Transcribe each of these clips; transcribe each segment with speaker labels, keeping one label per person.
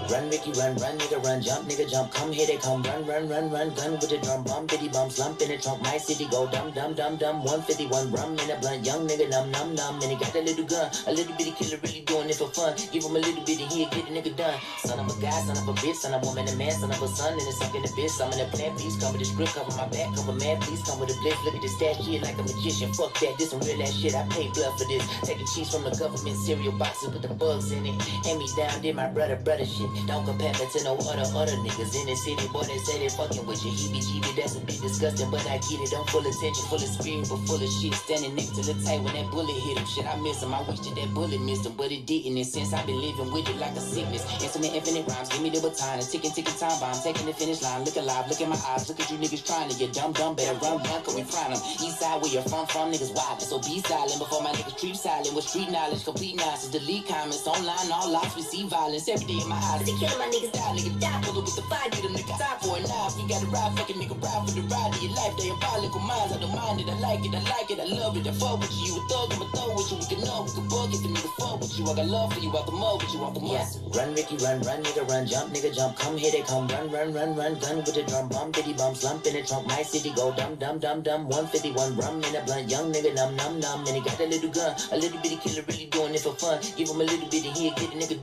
Speaker 1: Run, Ricky, run, nigga, run, jump, come, here they come, run, gun with the drum, bum, bitty bum, slump in the trunk, my city go dumb, 151 rum in a blunt, young nigga, numb, and he got a little gun, a little bitty killer, really doing it for fun, give him a little bit and he'll get a nigga done, son of a guy, son of a bitch, son of a woman, a man, son of a son, and it's sucking the bitch, I'm in a plan, please come with the script, cover my back, cover man, please come with the blitz, look at this stash shit like a magician, fuck that, this some real ass shit, I pay blood for this, taking cheese from the government cereal boxes with the bugs in it, hand me down, did my brother shit. Don't compare me to no other niggas in the city. Boy, they say they fucking with you. Heebie-jeebie, that's a bit disgusting, but I get it. I'm full of attention, full of spirit, but full of shit. Standing next to the tank when that bullet hit him. Shit, I miss him. I wish that bullet missed him, but it didn't. And since I've been living with it like a sickness, infinite rhymes, give me the baton. A ticking time bomb, taking the finish line. Look alive, look in my eyes. Look at you niggas trying to get dumb, better run, cause we frying them. East side where you're from, niggas wild. So be silent before my niggas treat silent. With street knowledge, complete nonsense. Delete comments, online, all lies, we see violence every day in my eyes. They killing my niggas die, pull up with the fire, get a nigga die for a knife. You gotta ride, fucking nigga, ride for the ride of your life. They diabolical minds, I don't mind it, I like it, I love it, I fuck with you. You a thug, I'm a thug with you, we can know, we can bug if the nigga fuck with you. I got love for you, out the mud with you, out the mud. Yes, run, Ricky, run, nigga, jump, come, here they come, run, gun with the drum, bum, bitty bum, slump in the trunk, my city go dumb, 151 rum in a blunt, young nigga, numb, and he got a little gun, a little bitty killer, really doing it for fun, give him a little bit and he'll get a nigga.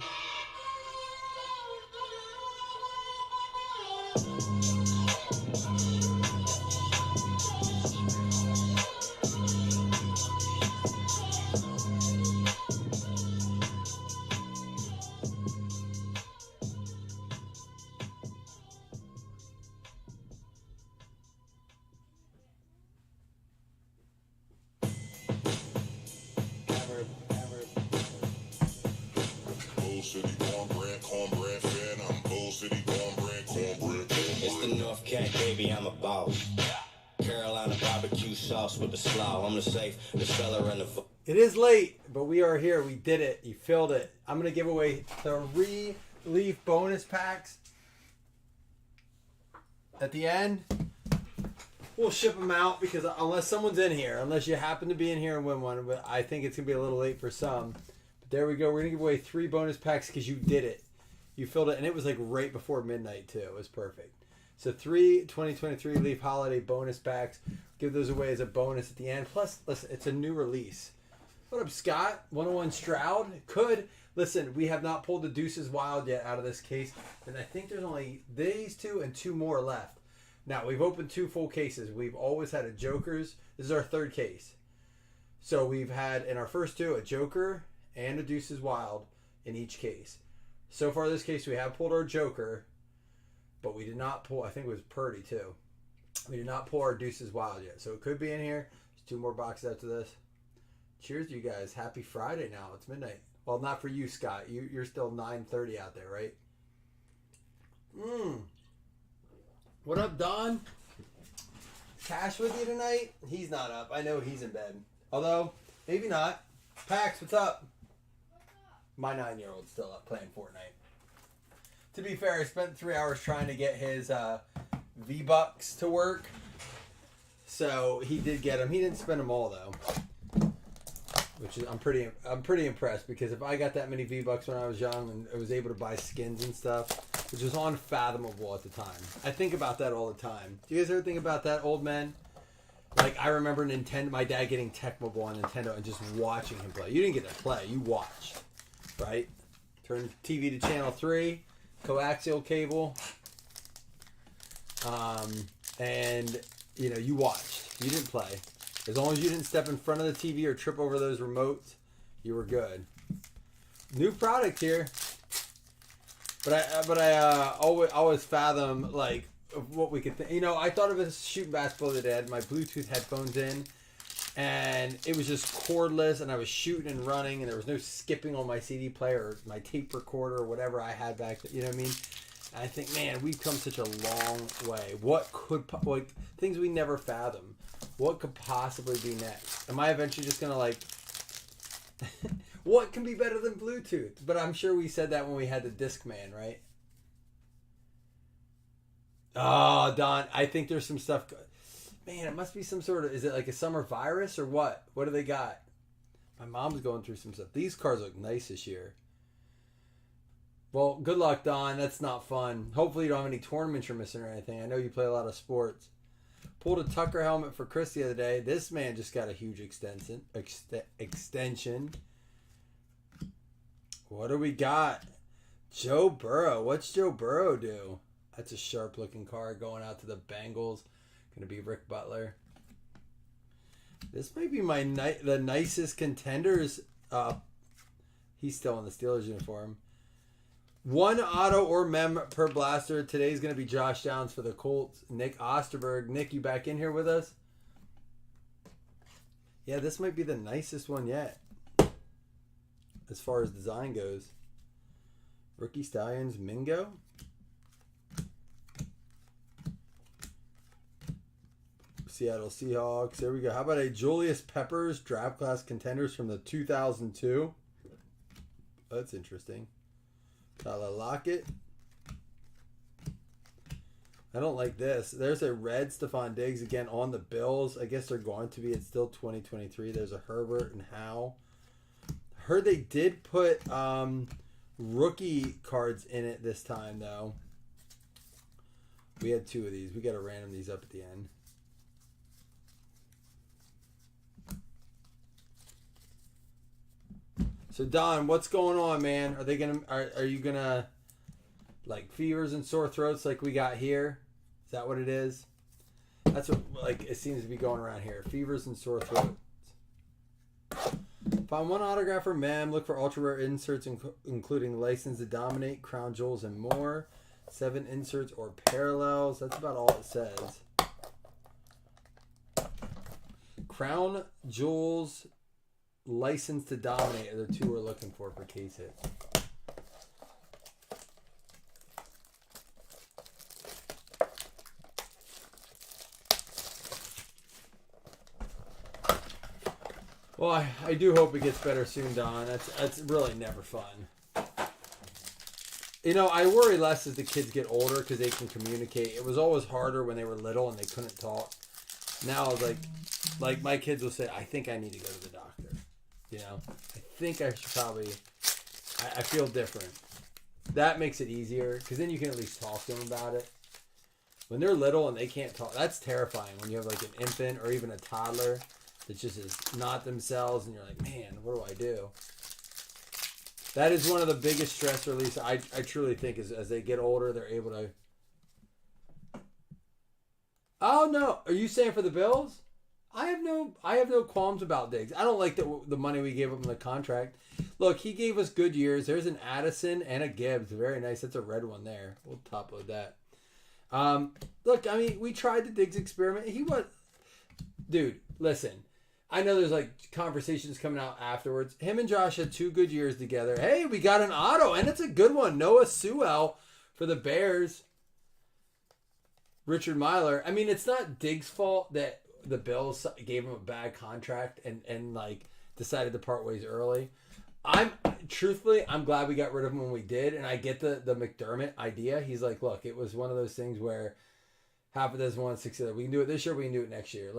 Speaker 2: I'm a boss. Carolina barbecue sauce with the slaw. I'm the safe, the seller, and the...
Speaker 3: It is late, but we are here. We did it. You filled it. I'm going to give away 3 Leaf bonus packs. At the end, we'll ship them out because unless someone's in here, unless you happen to be in here and win one, but I think it's going to be a little late for some. But there we go. We're going to give away 3 bonus packs because you did it. You filled it, and it was like right before midnight, too. It was perfect. So 3 2023 Leaf Holiday bonus packs. Give those away as a bonus at the end. Plus, listen, it's a new release. What up, Scott? 101 Stroud? Could. Listen, we have not pulled the Deuces Wild yet out of this case. And I think there's only these 2 and 2 more left. Now, we've opened 2 full cases. We've always had a Joker's. This is our 3rd case. So we've had, in our first 2, a Joker and a Deuces Wild in each case. So far this case, we have pulled our Joker. But we did not pull, I think it was Purdy too. We did not pull our Deuces Wild yet. So it could be in here. There's 2 more boxes after this. Cheers to you guys. Happy Friday now. It's midnight. Well, not for you, Scott. You're still 9:30 out there, right? What up, Don? Cash with you tonight? He's not up. I know he's in bed. Although, maybe not. Pax, what's up? My 9-year-old's still up playing Fortnite. To be fair, I spent 3 hours trying to get his V-Bucks to work. So he did get them. He didn't spend them all though, which is I'm pretty impressed because if I got that many V-Bucks when I was young and I was able to buy skins and stuff, which was unfathomable at the time. I think about that all the time. Do you guys ever think about that, old men? Like I remember my dad getting Tecmo Bowl on Nintendo and just watching him play. You didn't get to play, you watched, right? Turn TV to channel 3. Coaxial cable, and you watched. You didn't play. As long as you didn't step in front of the TV or trip over those remotes, you were good. New product here, but I always fathom like what we could think. I thought of it as shooting basketball the other day. I had my Bluetooth headphones in, and it was just cordless, and I was shooting and running, and there was no skipping on my CD player or my tape recorder or whatever I had back then, you know what I mean? I think, man, we've come such a long way. What could, like, things we never fathom. What could possibly be next? Am I eventually just gonna like, what can be better than Bluetooth? But I'm sure we said that when we had the Discman, right? Oh, Don, I think there's some stuff. Man, it must be some sort of, is it like a summer virus or what? What do they got? My mom's going through some stuff. These cars look nice this year. Well, good luck, Don. That's not fun. Hopefully you don't have any tournaments you're missing or anything. I know you play a lot of sports. Pulled a Tucker helmet for Chris the other day. This man just got a huge extension. What do we got? Joe Burrow. What's Joe Burrow do? That's a sharp-looking car going out to the Bengals. Going to be Rick Butler. This might be the nicest contenders. He's still in the Steelers uniform. One auto or mem per blaster. Today's going to be Josh Downs for the Colts. Nick Osterberg. Nick, you back in here with us? Yeah, this might be the nicest one yet. As far as design goes. Rookie Stallions Mingo. Seattle Seahawks. There we go. How about a Julius Peppers draft class contenders from the 2002? That's interesting. Tyler Lockett. I don't like this. There's a red Stephon Diggs again on the Bills. I guess they're going to be. It's still 2023. There's a Herbert and Howe. Heard they did put rookie cards in it this time, though. We had 2 of these. We got to random these up at the end. So Don, what's going on, man? Are they gonna? Are you gonna like fevers and sore throats like we got here? Is that what it is? That's what like it seems to be going around here. Fevers and sore throats. Find one autograph or mem. Look for ultra rare inserts, including License to Dominate, Crown Jewels, and more. 7 inserts or parallels. That's about all it says. Crown Jewels. License to Dominate are the 2 we're looking for case hit. Well, I do hope it gets better soon, Don. That's really never fun. You know, I worry less as the kids get older because they can communicate. It was always harder when they were little and they couldn't talk. Now, like my kids will say, I think I need to go to the doctor. You know, I think I should probably, I feel different. That makes it easier because then you can at least talk to them about it. When they're little and they can't talk, that's terrifying when you have like an infant or even a toddler that just is not themselves and you're like, man, what do I do? That is one of the biggest stress release I truly think is as they get older, they're able to. Oh, no. Are you saying for the Bills? I have no qualms about Diggs. I don't like the money we gave him in the contract. Look, he gave us good years. There's an Addison and a Gibbs. Very nice. That's a red one there. We'll top load that. Look, I mean, we tried the Diggs experiment. He was... Dude, listen. I know there's like conversations coming out afterwards. Him and Josh had 2 good years together. Hey, we got an auto, and it's a good one. Noah Sewell for the Bears. Richard Myler. I mean, it's not Diggs' fault that the Bills gave him a bad contract and like decided to part ways early. I'm glad we got rid of him when we did, and I get the McDermott idea. He's like, look, it was one of those things where half a dozen want to succeed. We can do it this year, we can do it next year.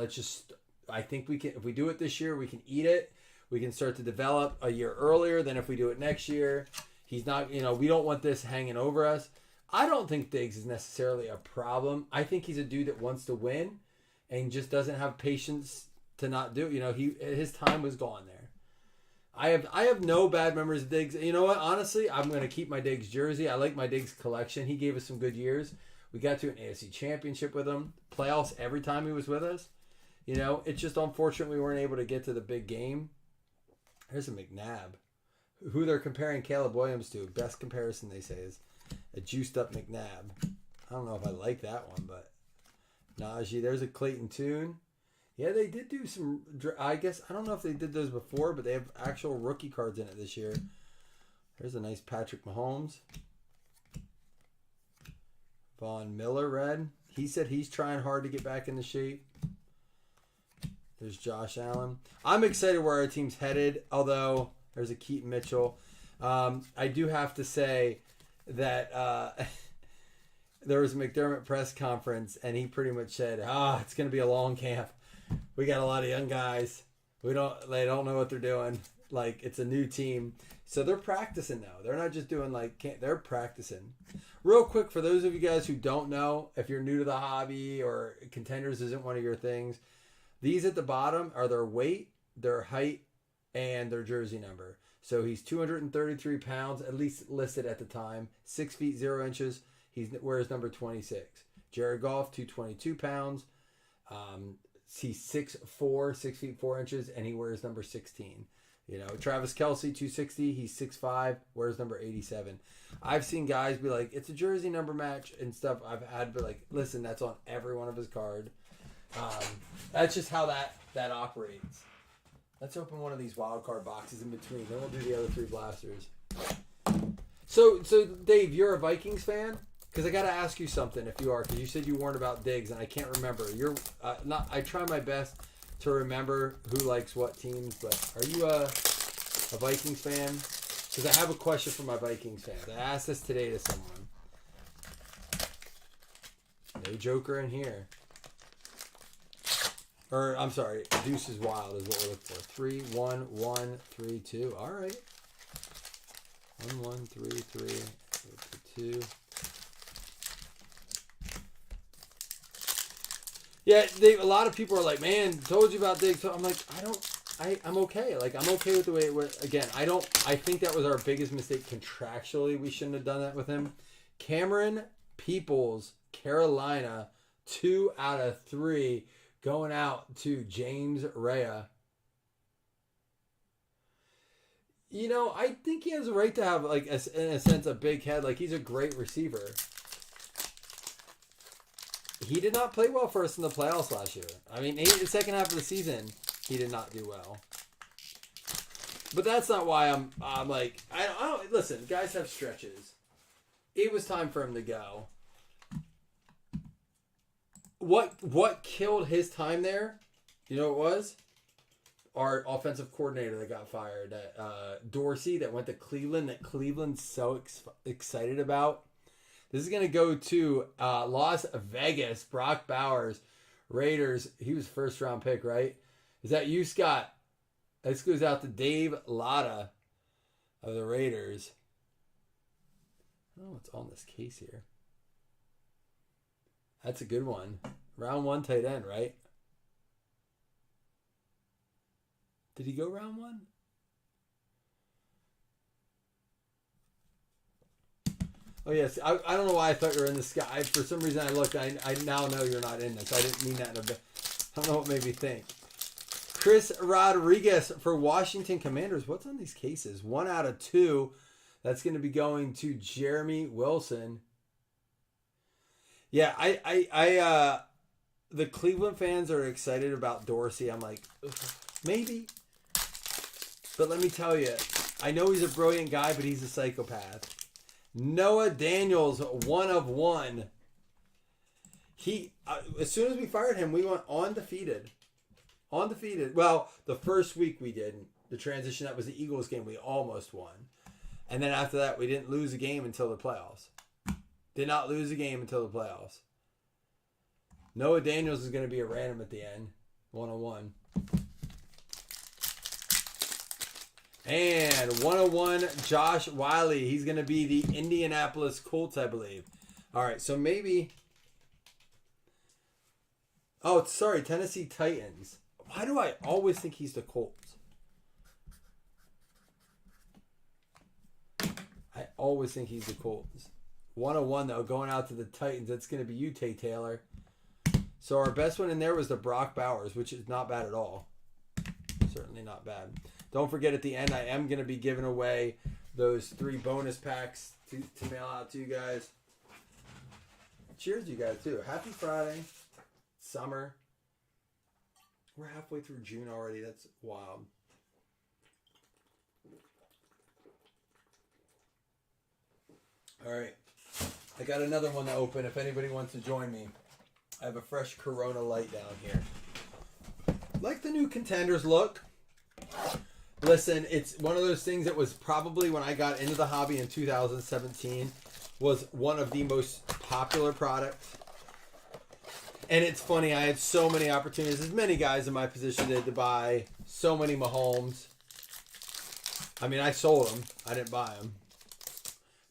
Speaker 3: I think we can. If we do it this year, we can eat it. We can start to develop a year earlier than if we do it next year. He's not, we don't want this hanging over us. I don't think Diggs is necessarily a problem. I think he's a dude that wants to win and just doesn't have patience to not do it. His time was gone there. I have no bad memories of Diggs. You know what? Honestly, I'm going to keep my Diggs jersey. I like my Diggs collection. He gave us some good years. We got to an AFC championship with him. Playoffs every time he was with us. It's just unfortunate we weren't able to get to the big game. Here's a McNabb. Who they're comparing Caleb Williams to. Best comparison, they say, is a juiced up McNabb. I don't know if I like that one, but Najee. There's a Clayton Tune. Yeah, they did do some, I guess, I don't know if they did those before, but they have actual rookie cards in it this year. There's a nice Patrick Mahomes. Von Miller red. He said he's trying hard to get back into shape. There's Josh Allen. I'm excited where our team's headed, although there's a Keaton Mitchell. I do have to say that there was a McDermott press conference, and he pretty much said, it's going to be a long camp. We got a lot of young guys. They don't know what they're doing. Like, it's a new team. So they're practicing now. They're not just doing they're practicing. Real quick, for those of you guys who don't know, if you're new to the hobby or Contenders isn't one of your things, these at the bottom are their weight, their height, and their jersey number. So he's 233 pounds, at least listed at the time, 6 feet 0 inches. He wears number 26. Jared Goff, 222 pounds. He's 6'4", 6 feet 4 inches, and he wears number 16. Travis Kelce, 260. He's 6'5", wears number 87. I've seen guys be like, it's a jersey number match and stuff. I've had be like, listen, that's on every one of his card. That's just how that operates. Let's open one of these wild card boxes in between. Then we'll do the other 3 blasters. So Dave, you're a Vikings fan? Because I got to ask you something if you are, because you said you weren't about Diggs, and I can't remember. You're not. I try my best to remember who likes what teams, but are you a Vikings fan? Because I have a question for my Vikings fans. I asked this today to someone. No Joker in here. Or, I'm sorry, Deuce is Wild is what we're looking for. 3, 1, 1, 3, 2. All right. 1, 1, 3, 3, 2. Yeah, a lot of people are like, man, told you about Diggs. So I'm like, I'm okay. Like, I'm okay with the way it was. Again, I think that was our biggest mistake contractually. We shouldn't have done that with him. Cameron Peoples, Carolina, 2 out of 3. Going out to James Rea. I think he has a right to have, in a sense, a big head. Like, he's a great receiver. He did not play well for us in the playoffs last year. I mean, the second half of the season, he did not do well. But that's not why I'm like, I don't listen, guys have stretches. It was time for him to go. What killed his time there? You know what it was? Our offensive coordinator that got fired, Dorsey, that went to Cleveland, that Cleveland's so excited about. This is going to go to Las Vegas. Brock Bowers, Raiders. He was first round pick, right? Is that you, Scott? This goes out to Dave Latta of the Raiders. I don't know what's on this case here. That's a good one. Round 1 tight end, right? Did he go round 1? Oh, yes. I don't know why I thought you were in this guy. For some reason I looked. I now know you're not in this. I didn't mean that in a bit. I don't know what made me think. Chris Rodriguez for Washington Commanders. What's on these cases? 1 out of 2. That's going to be going to Jeremy Wilson. Yeah, I the Cleveland fans are excited about Dorsey. I'm like, maybe. But let me tell you, I know he's a brilliant guy, but he's a psychopath. Noah Daniels, 1 of 1. He, as soon as we fired him, we went undefeated. Undefeated. Well, the first week we didn't. The transition, that was the Eagles game. We almost won. And then after that, we didn't lose a game until the playoffs. Did not lose a game until the playoffs. Noah Daniels is going to be a random at the end. 101. And 101, Josh Wiley. He's going to be the Indianapolis Colts, I believe. All right, so maybe... Oh, sorry, Tennessee Titans. Why do I always think he's the Colts? I always think he's the Colts. 101, though, going out to the Titans. That's going to be you, Tay Taylor. So our best one in there was the Brock Bowers, which is not bad at all. Certainly not bad. Don't forget, at the end, I am going to be giving away those 3 bonus packs to mail out to you guys. Cheers to you guys, too. Happy Friday. Summer. We're halfway through June already. That's wild. All right. I got another one to open if anybody wants to join me. I have a fresh Corona Light down here. Like the new Contenders look. Listen, it's one of those things that was probably when I got into the hobby in 2017 was one of the most popular products. And it's funny, I had so many opportunities, as many guys in my position did, to buy so many Mahomes. I mean, I sold them. I didn't buy them.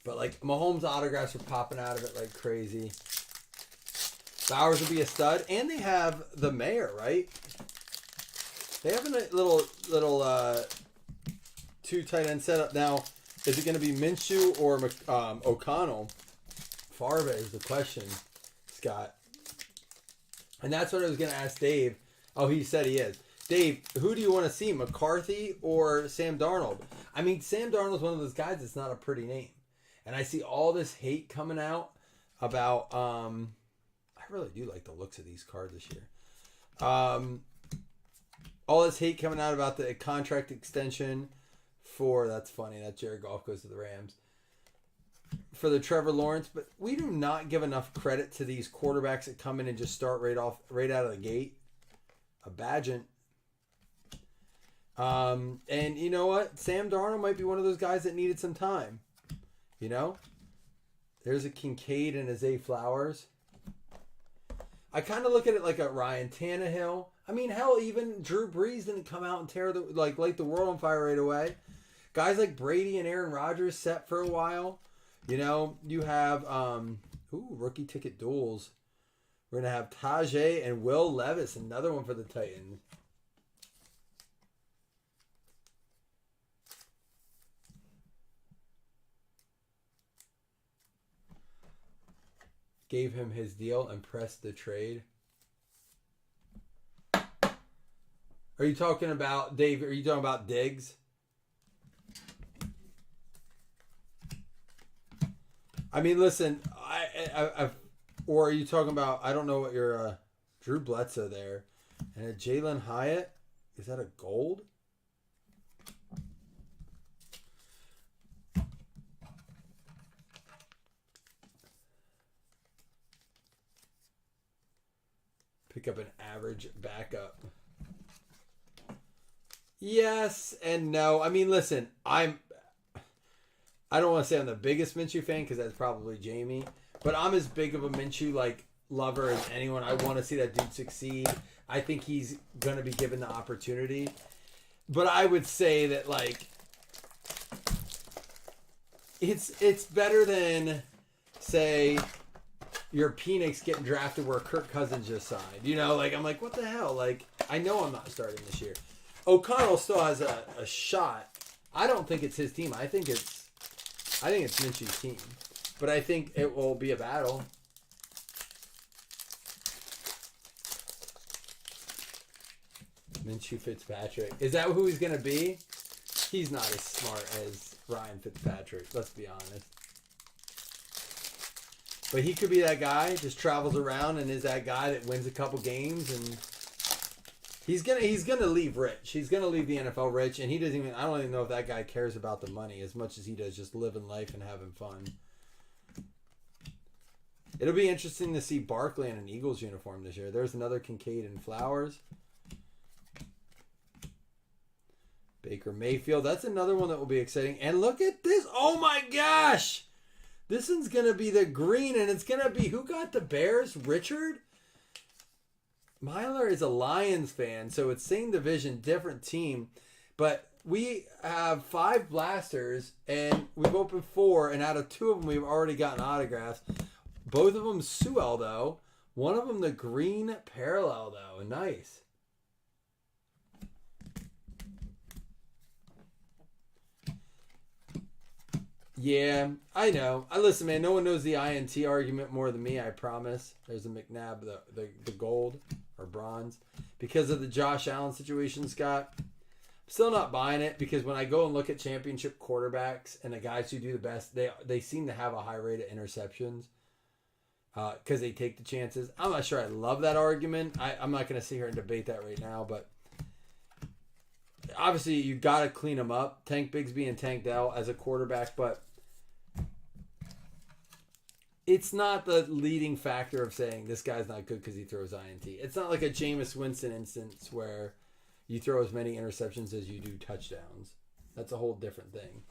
Speaker 3: But, like, Mahomes autographs are popping out of it like crazy. Bowers will be a stud. And they have the mayor, right? They have a little two tight end setup. Now, is it going to be Minshew or O'Connell? Favre is the question, Scott. And that's what I was going to ask Dave. Oh, he said he is. Dave, who do you want to see, McCarthy or Sam Darnold? I mean, Sam Darnold's one of those guys that's not a pretty name. And I see all this hate coming out about... I really do like the looks of these cards this year. All this hate coming out about the contract extension for... That's funny. That Jared Goff goes to the Rams. For the Trevor Lawrence, but we do not give enough credit to these quarterbacks that come in and just start right out of the gate. A Badgent. And you know what? Sam Darnold might be one of those guys that needed some time. You know? There's a Kincaid and a Zay Flowers. I kind of look at it like a Ryan Tannehill. I mean, hell, even Drew Brees didn't come out and light the world on fire right away. Guys like Brady and Aaron Rodgers set for a while. You know, you have, rookie ticket duels. We're going to have Tajay and Will Levis, another one for the Titans. Gave him his deal and pressed the trade. Are you talking about, Dave, are you talking about Diggs? I mean, listen, or are you talking about, I don't know what your, Drew Bledsoe there, and a Jalen Hyatt, is that a gold? Pick up an average backup. Yes and no. I mean, listen, I don't want to say I'm the biggest Minshew fan because that's probably Jamie, but I'm as big of a Minshew lover as anyone. I want to see that dude succeed. I think he's going to be given the opportunity. But I would say that it's better than, say, your Penix getting drafted where Kirk Cousins just signed. You know, I'm like, what the hell? I know I'm not starting this year. O'Connell still has a shot. I don't think it's his team. I think it's Minshew's team. But I think it will be a battle. Minshew Fitzpatrick. Is that who he's going to be? He's not as smart as Ryan Fitzpatrick. Let's be honest. But he could be that guy, just travels around and is that guy that wins a couple games, and he's gonna leave rich. He's gonna leave the NFL rich, and I don't even know if that guy cares about the money as much as he does just living life and having fun. It'll be interesting to see Barkley in an Eagles uniform this year. There's another Kincaid and Flowers. Baker Mayfield. That's another one that will be exciting. And look at this. Oh my gosh. This one's going to be the green, and it's going to be, who got the Bears? Richard? Myler is a Lions fan, so it's same division, different team. But we have 5 blasters, and we've opened 4, and out of 2 of them, we've already gotten autographs. Both of them Sewell, though. One of them the green parallel, though. Nice. Yeah, I know. Listen, man, no one knows the INT argument more than me, I promise. There's a McNabb, the gold or bronze. Because of the Josh Allen situation, Scott, I'm still not buying it, because when I go and look at championship quarterbacks and the guys who do the best, they seem to have a high rate of interceptions because they take the chances. I'm not sure I love that argument. I'm not going to sit here and debate that right now, but obviously you got to clean them up. Tank Bigsby and Tank Dell as a quarterback, but it's not the leading factor of saying this guy's not good because he throws INT. It's not like a Jameis Winston instance where you throw as many interceptions as you do touchdowns. That's a whole different thing.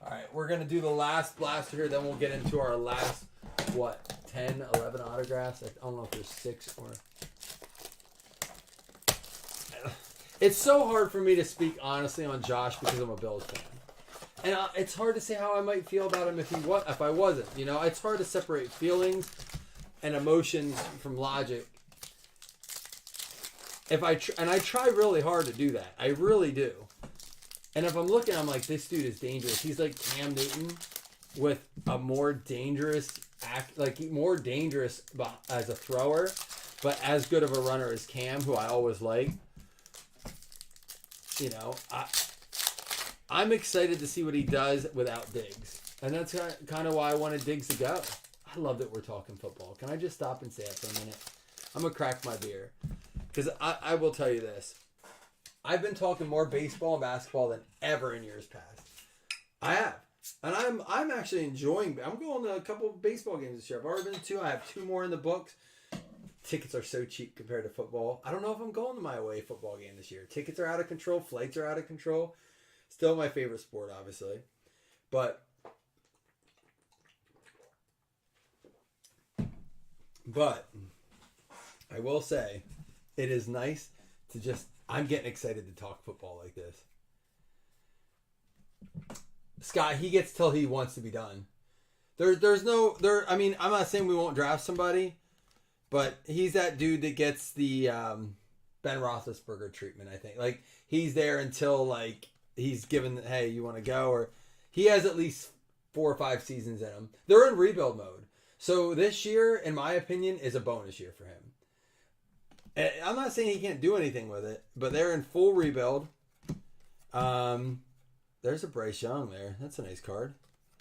Speaker 3: All right, we're going to do the last blaster here, then we'll get into our last, 10, 11 autographs? I don't know if there's 6 or... It's so hard for me to speak honestly on Josh because I'm a Bills fan. And it's hard to say how I might feel about him if I wasn't. You know, it's hard to separate feelings and emotions from logic. I try really hard to do that. I really do. And if I'm looking, I'm like, this dude is dangerous. He's like Cam Newton with a more dangerous more dangerous as a thrower, but as good of a runner as Cam, who I always like. You know, I'm excited to see what he does without Diggs. And that's kind of why I wanted Diggs to go. I love that we're talking football. Can I just stop and say it for a minute? I'm going to crack my beer. Because I will tell you this. I've been talking more baseball and basketball than ever in years past. I have. And I'm actually enjoying it. I'm going to a couple of baseball games this year. I've already been to 2. I have 2 more in the books. Tickets are so cheap compared to football. I don't know if I'm going to my away football game this year. Tickets are out of control. Flights are out of control. Still my favorite sport, obviously. But I will say, it is nice to just... I'm getting excited to talk football like this. Scott, he gets till he wants to be done. I mean, I'm not saying we won't draft somebody, but he's that dude that gets the Ben Roethlisberger treatment, I think. Like, he's there until, like, he's given, hey, you want to go? Or he has at least 4 or 5 seasons in him. They're in rebuild mode. So this year, in my opinion, is a bonus year for him. And I'm not saying he can't do anything with it, but they're in full rebuild. There's a Bryce Young there. That's a nice card.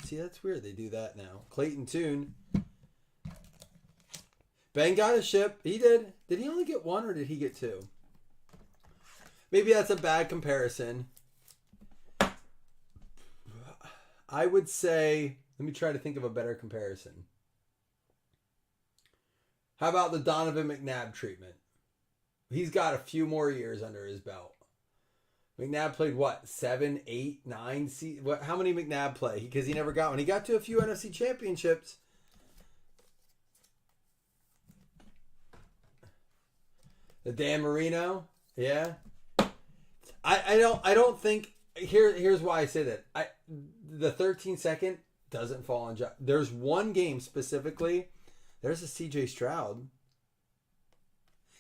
Speaker 3: See, that's weird. They do that now. Clayton Tune. Ben got a ship. He did. Did he only get 1 or did he get 2? Maybe that's a bad comparison. I would say, let me try to think of a better comparison. How about the Donovan McNabb treatment? He's got a few more years under his belt. McNabb played 7, 8, 9 seasons? How many McNabb play? Because he never got one. He got to a few NFC championships. The Dan Marino, yeah. I don't think here's why I say that. The 13-second doesn't fall on Josh. There's one game specifically. There's a CJ Stroud.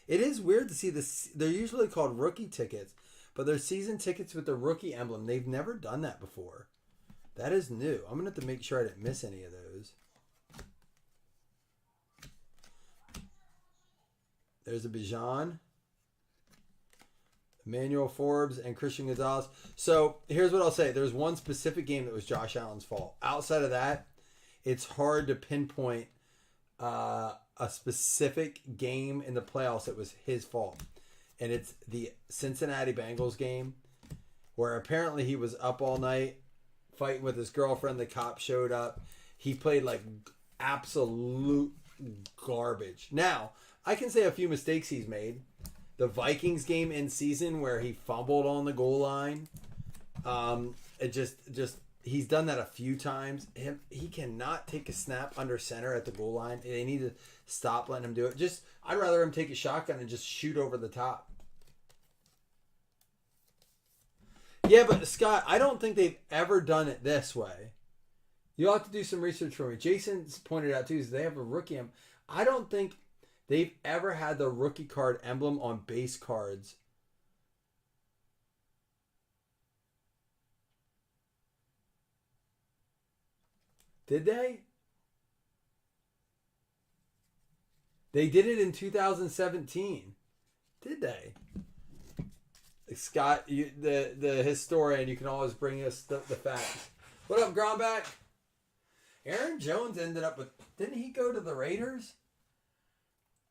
Speaker 3: It is weird to see this. They're usually called rookie tickets, but they're season tickets with the rookie emblem. They've never done that before. That is new. I'm going to have to make sure I didn't miss any of those. There's a Bijan, Emmanuel Forbes, and Christian Gonzalez. So here's what I'll say. There's one specific game that was Josh Allen's fault. Outside of that, it's hard to pinpoint a specific game in the playoffs that was his fault. And it's the Cincinnati Bengals game where apparently he was up all night fighting with his girlfriend. The cop showed up. He played like absolute garbage. Now, I can say a few mistakes he's made. The Vikings game in season where he fumbled on the goal line. It just he's done that a few times. He cannot take a snap under center at the goal line. They need to stop letting him do it. I'd rather him take a shotgun and just shoot over the top. Yeah, but Scott, I don't think they've ever done it this way. You'll have to do some research for me. Jason's pointed out too, is they have a rookie emblem. I don't think they've ever had the rookie card emblem on base cards. Did they? They did it in 2017. Did they? Scott, the historian, you can always bring us the facts. What up, Gromback? Aaron Jones ended up with... Didn't he go to the Raiders?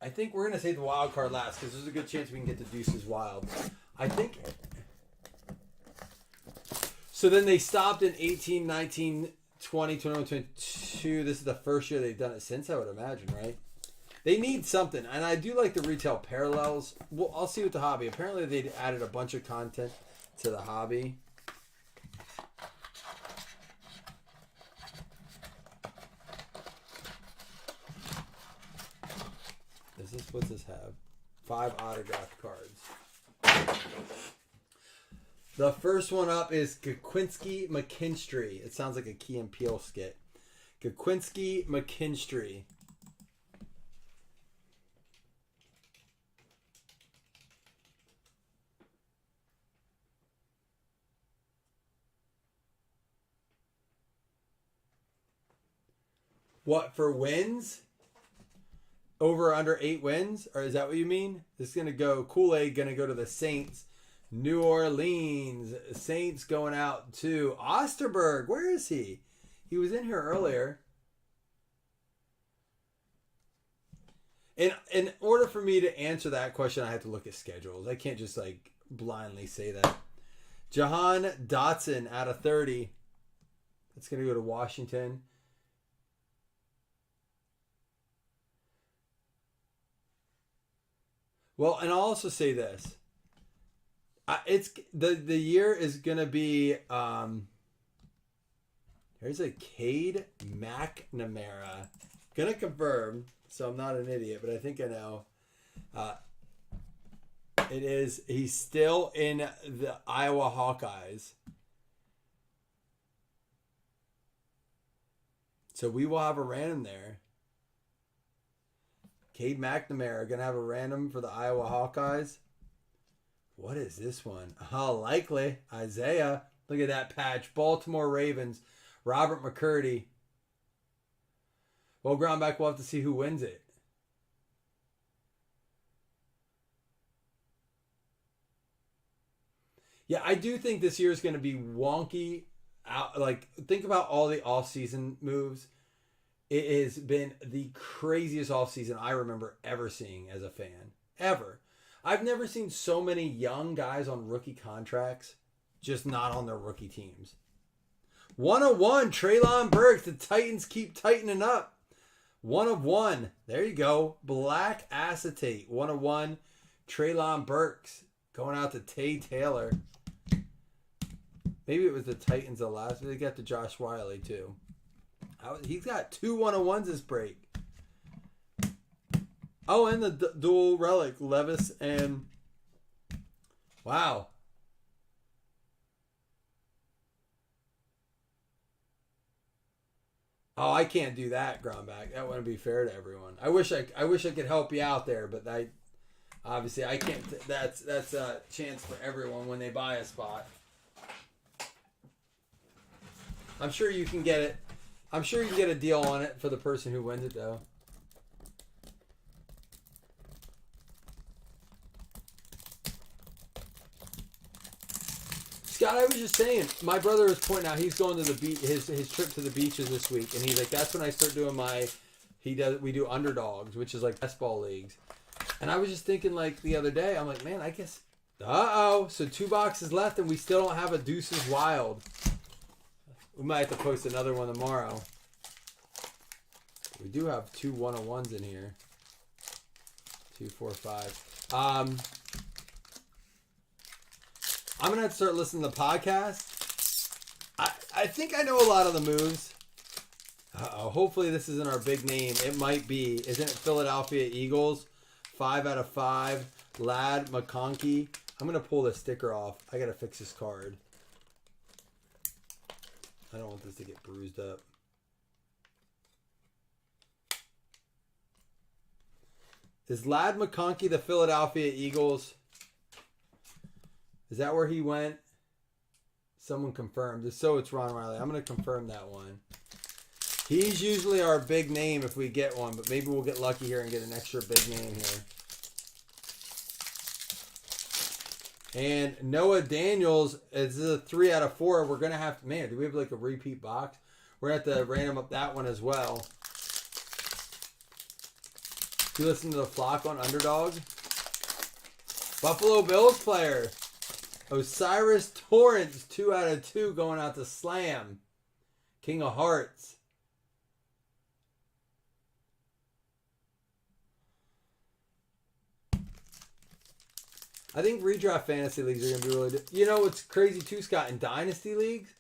Speaker 3: I think we're going to say the wild card last because there's a good chance we can get the Deuces Wild. I think... So then they stopped in 18, 19, 2022. This is the first year they've done it since, I would imagine, right? They need something, and I do like the retail parallels. Well, I'll see with the hobby. Apparently, they added a bunch of content to the hobby. What's this have? 5 autographed cards. The first one up is Gawinski McKinstry. It sounds like a Key and Peele skit. Gawinski McKinstry. What, for wins? Over or under 8 wins? Or is that what you mean? This is going to go, Kool-Aid going to go to the Saints. New Orleans. Saints going out to Osterberg. Where is he? He was in here earlier. In order for me to answer that question, I have to look at schedules. I can't just like blindly say that. Jahan Dotson out of 30. That's going to go to Washington. Well, and I'll also say this. It's the year is gonna be there's a Cade McNamara. Gonna confirm, so I'm not an idiot, but I think I know. It is, he's still in the Iowa Hawkeyes. So we will have a random there. Cade McNamara going to have a random for the Iowa Hawkeyes. What is this one? Oh, likely. Isaiah. Look at that patch. Baltimore Ravens. Robert McCurdy. Well, Groundback, we'll have to see who wins it. Yeah, I do think this year is going to be wonky. Like, think about all the offseason moves. It has been the craziest offseason I remember ever seeing as a fan. Ever. I've never seen so many young guys on rookie contracts, just not on their rookie teams. 101, Treylon Burks. The Titans keep tightening up. 101. There you go. Black acetate. 101, Treylon Burks. Going out to Tay Taylor. Maybe it was the Titans the last. They got to Josh Wiley too. He's got 2 101s this break. Oh, and the dual relic, Levis and... Wow. Oh, I can't do that, Gromback. That wouldn't be fair to everyone. I wish I could help you out there, but obviously I can't. That's a chance for everyone when they buy a spot. I'm sure you can get it. I'm sure you can get a deal on it for the person who wins it, though. Scott, I was just saying, my brother was pointing out he's going to the beach, his trip to the beaches this week, and he's like, that's when I start doing we do underdogs, which is like best ball leagues. And I was just thinking, like, the other day, I'm like, man, I guess, so 2 boxes left, and we still don't have a Deuces Wild. We might have to post another one tomorrow. We do have 2 101s in here. 2, 4, 5. I'm going to have to start listening to the podcast. I think I know a lot of the moves. Hopefully this isn't our big name. It might be. Isn't it Philadelphia Eagles? 5 out of 5. Ladd McConkey. I'm going to pull this sticker off. I got to fix this card. I don't want this to get bruised up. Is Ladd McConkey the Philadelphia Eagles? Is that where he went? Someone confirmed. If so, it's Ron Riley. I'm going to confirm that one. He's usually our big name if we get one, but maybe we'll get lucky here and get an extra big name here. And Noah Daniels is a 3 out of 4. We're going to have to, man, do we have like a repeat box? We're going to have to random up that one as well. You listen to the Flock on Underdog? Buffalo Bills player. Osiris Torrance, 2 out of 2 going out to Slam. King of Hearts. I think redraft fantasy leagues are going to be really... You know what's crazy too, Scott? In dynasty leagues,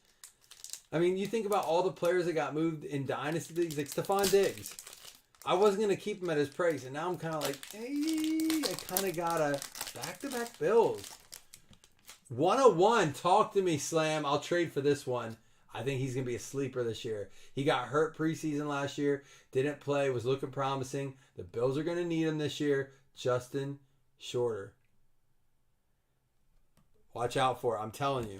Speaker 3: I mean, you think about all the players that got moved in dynasty leagues, like Stephon Diggs. I wasn't going to keep him at his price, and now I'm kind of like, hey, I kind of got to back-to-back Bills. 101, talk to me, Slam. I'll trade for this one. I think he's going to be a sleeper this year. He got hurt preseason last year, didn't play, was looking promising. The Bills are going to need him this year. Justin Shorter. Watch out for it. I'm telling you.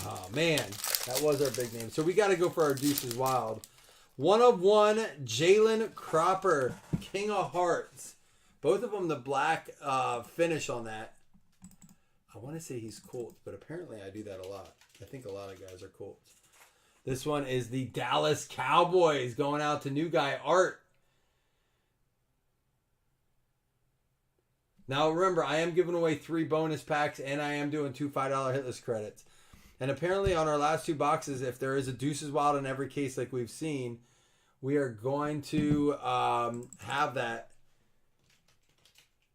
Speaker 3: Oh, man. That was our big name. So we got to go for our Deuces Wild. 101, Jalen Cropper, King of Hearts. Both of them the black finish on that. I want to say he's Colts, but apparently I do that a lot. I think a lot of guys are Colts. This one is the Dallas Cowboys going out to new guy Art. Now remember, I am giving away 3 bonus packs and I am doing 2 $5 hitless credits. And apparently on our last 2 boxes, if there is a Deuces Wild in every case like we've seen, we are going to have that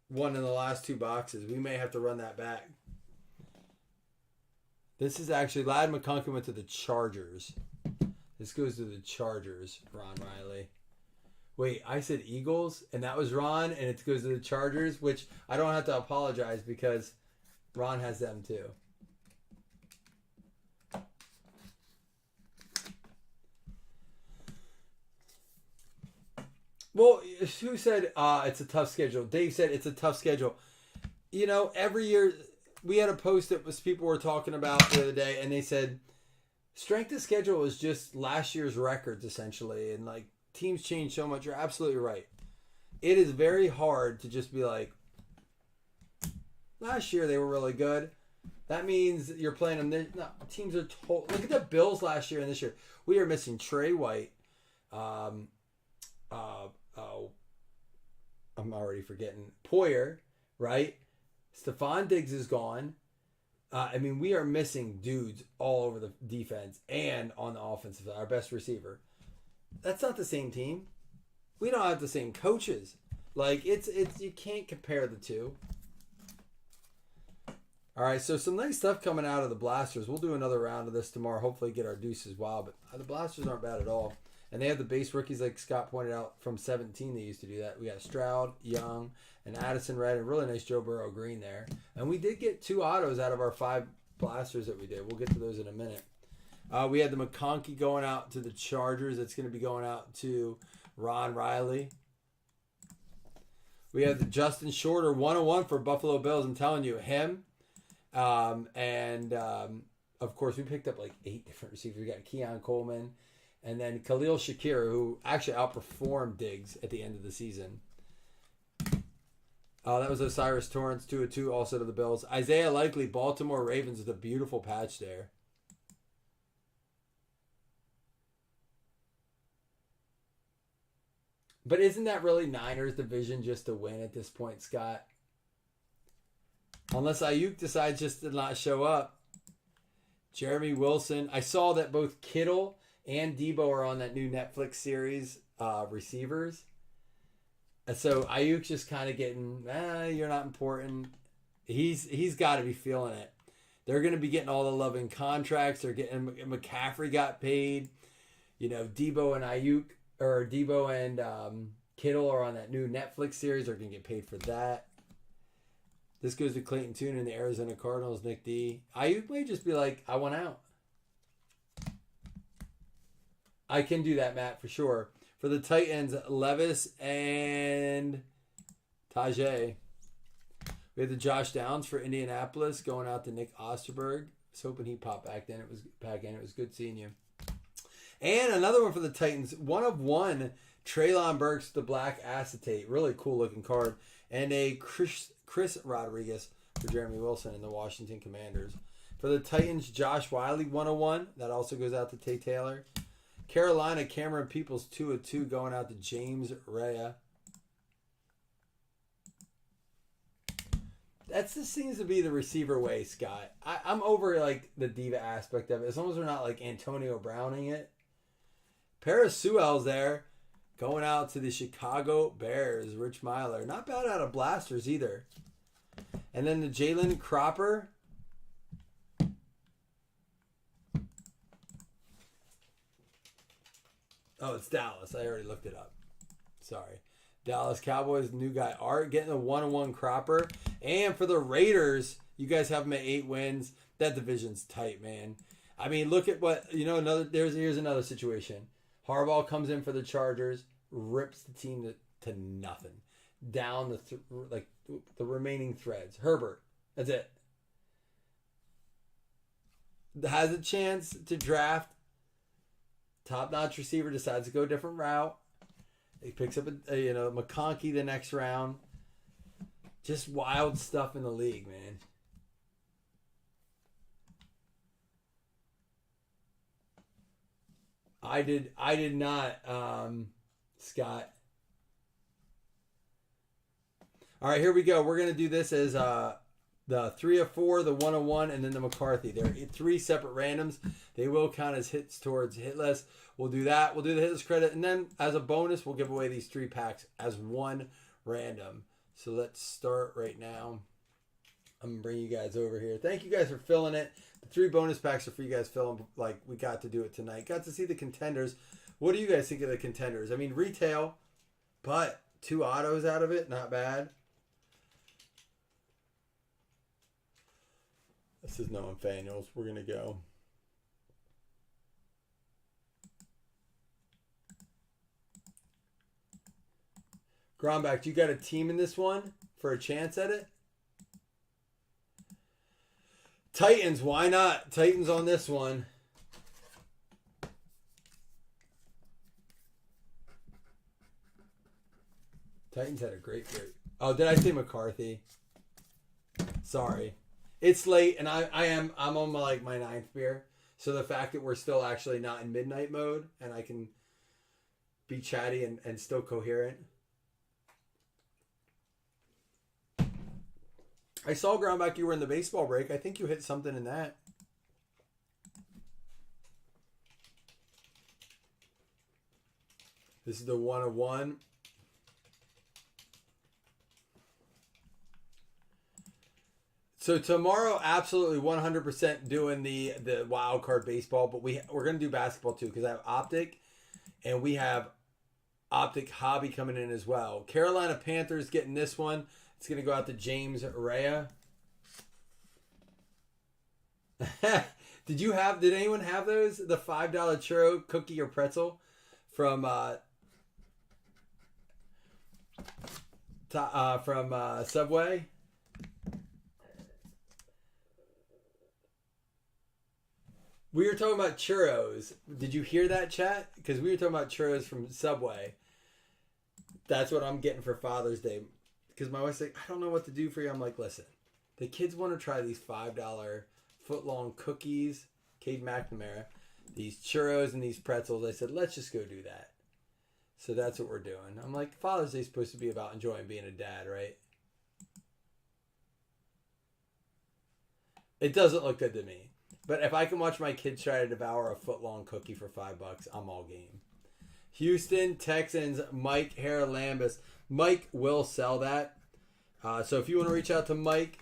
Speaker 3: one in the last 2 boxes. We may have to run that back. This is actually, Ladd McConkey went to the Chargers. This goes to the Chargers, Ron Riley. Wait, I said Eagles, and that was Ron, and it goes to the Chargers, which I don't have to apologize because Ron has them too. Well, who said it's a tough schedule? Dave said it's a tough schedule. You know, every year we had a post that was people were talking about the other day, and they said strength of schedule is just last year's records essentially, and like teams change so much. You're absolutely right. It is very hard to just be like, last year they were really good. That means you're playing them. No, teams are look at the Bills last year and this year. We are missing Trey White. I'm already forgetting Poyer, right? Stephon Diggs is gone. I mean, we are missing dudes all over the defense and on the offensive side. Our best receiver. That's not the same team. We don't have the same coaches. Like it's you can't compare the two. All right, so some nice stuff coming out of the Blasters. We'll do another round of this tomorrow. Hopefully get our Deuces Wild, but the Blasters aren't bad at all. And they have the base rookies, like Scott pointed out, from 17. They used to do that. We got Stroud, Young, and Addison Red, and really nice Joe Burrow green there. And we did get 2 autos out of our 5 Blasters that we did. We'll get to those in a minute. We had the McConkey going out to the Chargers. It's going to be going out to Ron Riley. We have the Justin Shorter 101 for Buffalo Bills. I'm telling you, him. Of course, we picked up like 8 different receivers. We got Keon Coleman. And then Khalil Shakir, who actually outperformed Diggs at the end of the season. That was Osiris Torrance, 2-2, also to the Bills. Isaiah Likely, Baltimore Ravens with a beautiful patch there. But isn't that really Niners division just to win at this point, Scott? Unless Ayuk decides just to not show up. Jeremy Wilson. I saw that both Kittle and Debo are on that new Netflix series, Receivers. And so Ayuk's just kind of getting, you're not important. He's got to be feeling it. They're going to be getting all the love in contracts. They're getting, McCaffrey got paid. You know, Debo and Ayuk, or Debo and Kittle are on that new Netflix series. They're going to get paid for that. This goes to Clayton Tune and the Arizona Cardinals, Nick D. Ayuk may just be like, I want out. I can do that, Matt, for sure. For the Titans, Levis and Tajay. We have the Josh Downs for Indianapolis going out to Nick Osterberg. I was hoping he popped back in. It was good seeing you. And another one for the Titans. 1/1, Treylon Burks, the black acetate. Really cool looking card. And a Chris Rodriguez for Jeremy Wilson and the Washington Commanders. For the Titans, Josh Wiley, 1/1. That also goes out to Tay Taylor. Carolina, Cameron Peoples, 2/2, going out to James Rea. That just seems to be the receiver way, Scott. I'm over like the diva aspect of it. As long as we're not like Antonio Browning it. Paris Sewell's there, going out to the Chicago Bears. Rich Myler, not bad out of blasters either. And then the Jalen Cropper. Oh, it's Dallas. I already looked it up. Sorry. Dallas Cowboys, new guy Art getting a 1-1 Cropper. And for the Raiders, you guys have them at 8 wins. That division's tight, man. I mean, look at what, here's another situation. Harbaugh comes in for the Chargers, rips the team to nothing. Down the remaining threads. Herbert, that's it. Has a chance to draft. Top-notch receiver, decides to go a different route. He picks up McConkey the next round. Just wild stuff in the league, man. I did not, Scott. All right, here we go. We're gonna do this as the 3 of 4, the 1 of 1, and then the McCarthy. They're 3 separate randoms. They will count as hits towards hit list. We'll do that. We'll do the hit list credit, and then as a bonus, we'll give away these 3 packs as one random. So let's start right now. I'm gonna bring you guys over here. Thank you guys for filling it. The 3 bonus packs are for you guys filling. Like we got to do it tonight. Got to see the contenders. What do you guys think of the contenders? I mean, retail, but 2 autos out of it, not bad. This is Noah Faniels. We're gonna go. Gromback, you got a team in this one for a chance at it? Titans, why not? Titans on this one. Titans had a great year. Oh, did I say McCarthy? Sorry. It's late, and I'm on my 9th beer. So the fact that we're still actually not in midnight mode, and I can be chatty and still coherent. I saw, Groundback, you were in the baseball break. I think you hit something in that. This is the 1 of 1. So tomorrow, absolutely 100% doing the wild card baseball, but we're going to do basketball too because I have Optic, and we have Optic Hobby coming in as well. Carolina Panthers getting this one. It's going to go out to James Rea. Did anyone have those? The $5 churro, cookie, or pretzel from Subway? We were talking about churros. Did you hear that, chat? Because we were talking about churros from Subway. That's what I'm getting for Father's Day. Because my wife's like, I don't know what to do for you. I'm like, listen, the kids want to try these $5 foot-long cookies, Cade McNamara, these churros and these pretzels. I said, let's just go do that. So that's what we're doing. I'm like, Father's Day is supposed to be about enjoying being a dad, right? It doesn't look good to me. But if I can watch my kids try to devour a foot-long cookie for $5, I'm all game. Houston Texans, Mike Haralambous. Mike will sell that. So if you want to reach out to Mike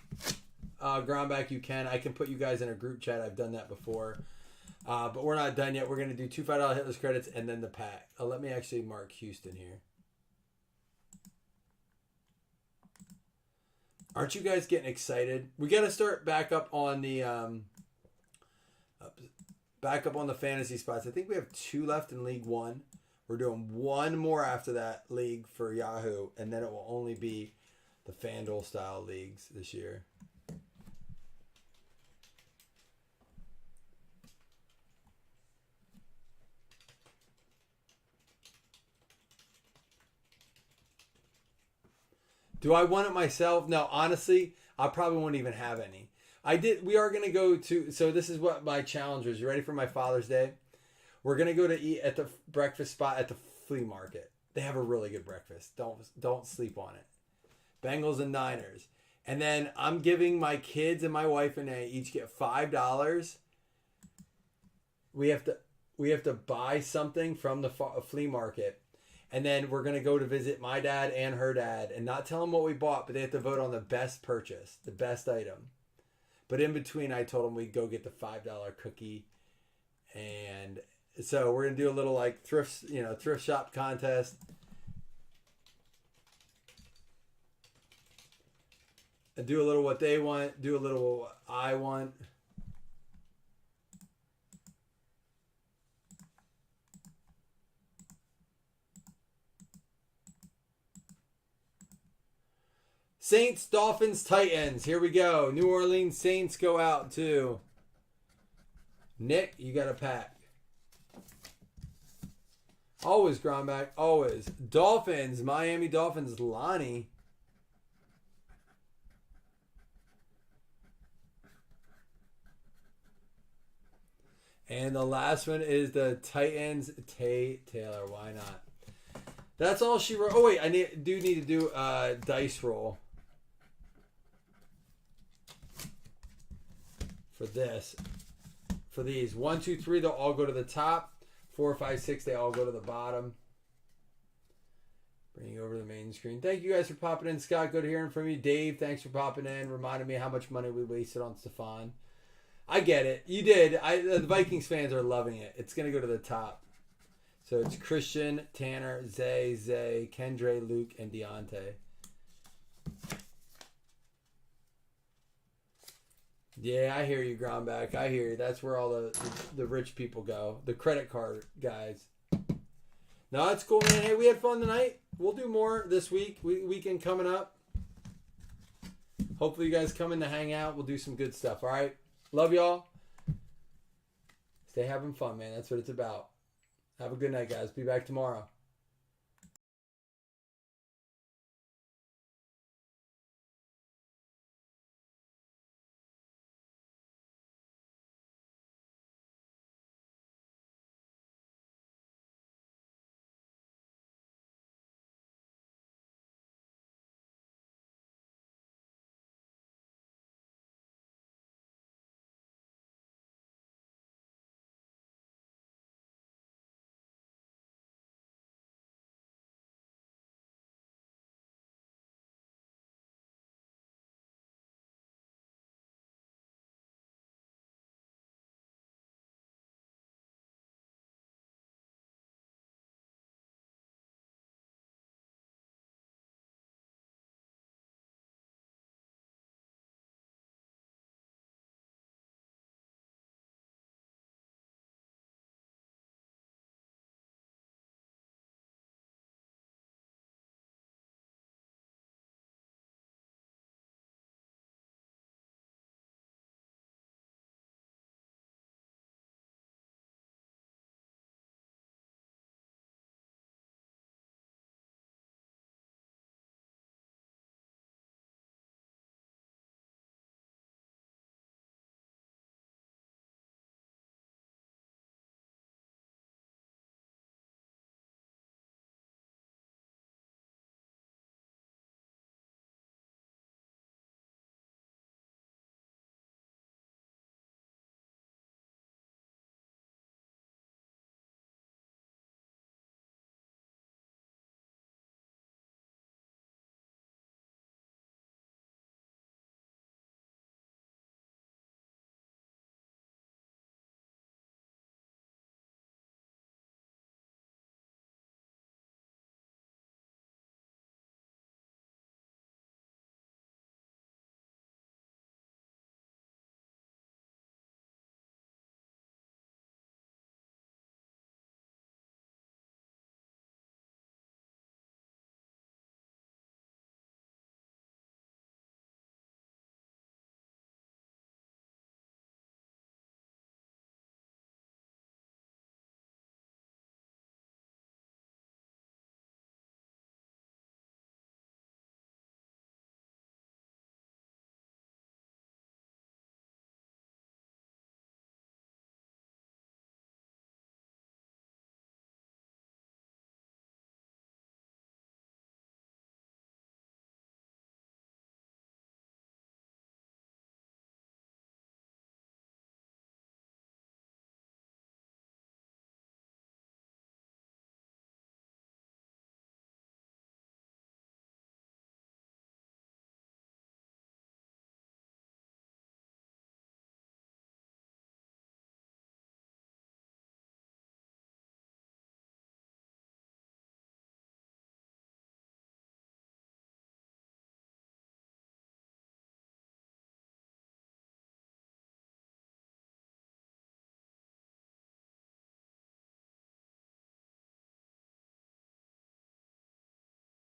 Speaker 3: Groundback, you can. I can put you guys in a group chat. I've done that before. But we're not done yet. We're going to do 2 $5 hitless credits and then the pack. Let me actually mark Houston here. Aren't you guys getting excited? We got to start back up on the fantasy spots. I think we have 2 left in League 1. We're doing 1 more after that league for Yahoo, and then it will only be the FanDuel style leagues this year. Do I want it myself? No, honestly, I probably won't even have any. We are going to go to, so this is what my challenge is. You ready for my Father's Day? We're going to go to eat at the breakfast spot at the flea market. They have a really good breakfast. Don't sleep on it. Bengals and Niners. And then I'm giving my kids and my wife and they each get $5. We have to buy something from the flea market. And then we're going to go to visit my dad and her dad and not tell them what we bought, but they have to vote on the best purchase, the best item. But in between, I told them we'd go get the $5 cookie. And so we're going to do a little like thrift shop contest. And do a little what they want, do a little what I want. Saints, Dolphins, Titans. Here we go. New Orleans Saints go out to Nick. You got a pack. Always Gronback. Always. Dolphins. Miami Dolphins. Lonnie. And the last one is the Titans. Tay Taylor. Why not? That's all she wrote. Oh, wait. I do need to do a dice roll. For this, for these 1, 2, 3, they'll all go to the top. 4, 5, 6, they all go to the bottom. Bring you over to the main screen. Thank you guys for popping in. Scott, good hearing from you. Dave, thanks for popping in. Reminded me how much money we wasted on Stefan. I get it. You did. The Vikings fans are loving it. It's gonna go to the top. So it's Christian, Tanner, Zay, Kendre, Luke, and Deontay. Yeah, I hear you, Gronback. I hear you. That's where all the rich people go. The credit card guys. No, it's cool, man. Hey, we had fun tonight. We'll do more this week. Weekend coming up. Hopefully you guys come in to hang out. We'll do some good stuff, all right? Love y'all. Stay having fun, man. That's what it's about. Have a good night, guys. Be back tomorrow.